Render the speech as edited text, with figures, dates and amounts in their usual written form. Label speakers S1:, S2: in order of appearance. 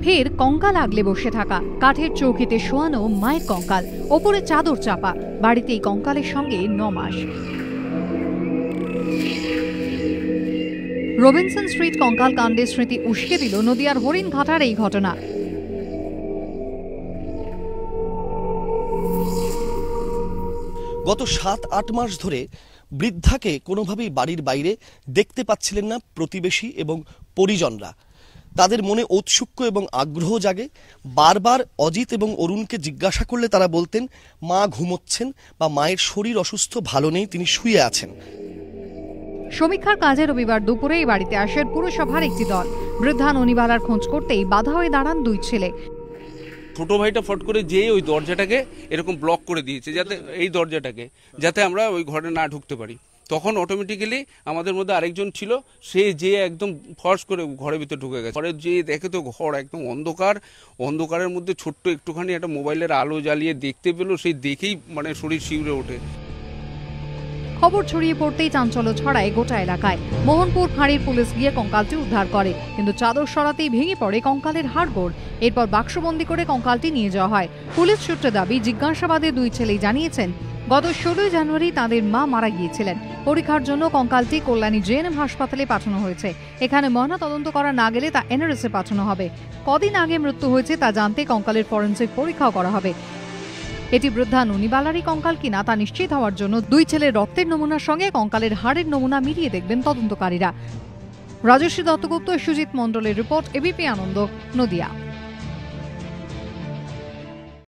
S1: ফের কঙ্কাল আগলে বসে থাকা, কাঠের চৌকিতে শোয়ানো মায়ের কঙ্কাল, ওপরে চাদর চাপা, বাড়িতেই কঙ্কালের সঙ্গে 9 মাস। রবিনসন স্ট্রিট কঙ্কাল কাণ্ডের স্মৃতি উস্কে দিল নদিয়ার হরিণঘাটার এই ঘটনা।
S2: গত 7-8 মাস ধরে বৃদ্ধাকে কোনোভাবেই বাড়ির বাইরে দেখতে পাচ্ছিলেন না প্রতিবেশী এবং পরিজনরা। তাদের মনে ঔৎসুক্য এবং আগ্রহ জাগে। বারবার অজিত এবং অরুণকে জিজ্ঞাসা করলে তারা বলতেন মা ঘুমোচ্ছেন বা মায়ের শরীর অসুস্থ, ভালো নেই, তিনি শুয়ে আছেন।
S1: সমীক্ষার কাজে রবিবার দুপুরে এই বাড়িতে আসেন পুরসভার একটি দল। বৃদ্ধা ননিবালার খোঁজ করতেই বাধা হয়ে দাঁড়ান 2 ছেলে।
S3: ছোট ভাইটা ফট করে যেয়ে ওই দরজাটাকে এরকম ব্লক করে দিয়েছে, যাতে এই দরজাটাকে যাতে আমরা ওই ঘরে না ঢুকতে পারি। তখন অটোমেটিক্যালি আমাদের মধ্যে আরেকজন ছিল, সে যে একদম ফর্স করে ঘরের ভিতরে ঢুকে গেছে। ঘরে যে দেখে তো ঘর একদম অন্ধকার, অন্ধকারের মধ্যে ছোট্ট একটুখানি একটা মোবাইলের আলো জ্বালিয়ে দেখতে পেলো, সেই দেখেই মানে শরীর শিউরে ওঠে।
S1: খবর ছড়িয়ে পড়তেই চাঞ্চল্য ছড়ায় গোটা এলাকায়। মোহনপুর ফাঁড়ির পুলিশ গিয়ে কঙ্কালটি উদ্ধার করে, কিন্তু চাদর সরাতেই ভেঙে পড়ে কঙ্কালের হাড়গোড়। এরপর বাক্সবন্দি করে কঙ্কালটি নিয়ে যাওয়া হয়। পুলিশ সূত্রে দাবি, জিজ্ঞাসাবাদে 2 ছেলেই জানিয়েছেন গত 16 জানুয়ারি তাদের মা মারা গিয়েছিলেন। পরীক্ষার জন্য কঙ্কালটি কল্যাণী জেএনএম হাসপাতালে পাঠানো হয়েছে। এখানে ময়না তদন্ত করা না গেলে তা এনআরএসে পাঠানো হবে। কদিন আগে মৃত্যু হয়েছে তা জানতে কঙ্কালের ফরেনসিক পরীক্ষাও করা হবে। এটি বৃদ্ধা ননিবালারই কঙ্কাল কিনা তা নিশ্চিত হওয়ার জন্য 2 ছেলের রক্তের নমুনার সঙ্গে কঙ্কালের হাড়ের নমুনা মিলিয়ে দেখবেন তদন্তকারীরা। রাজশ্রী দত্তগুপ্ত, সুজিত মণ্ডলের রিপোর্ট, এবিপি আনন্দ, নদিয়া।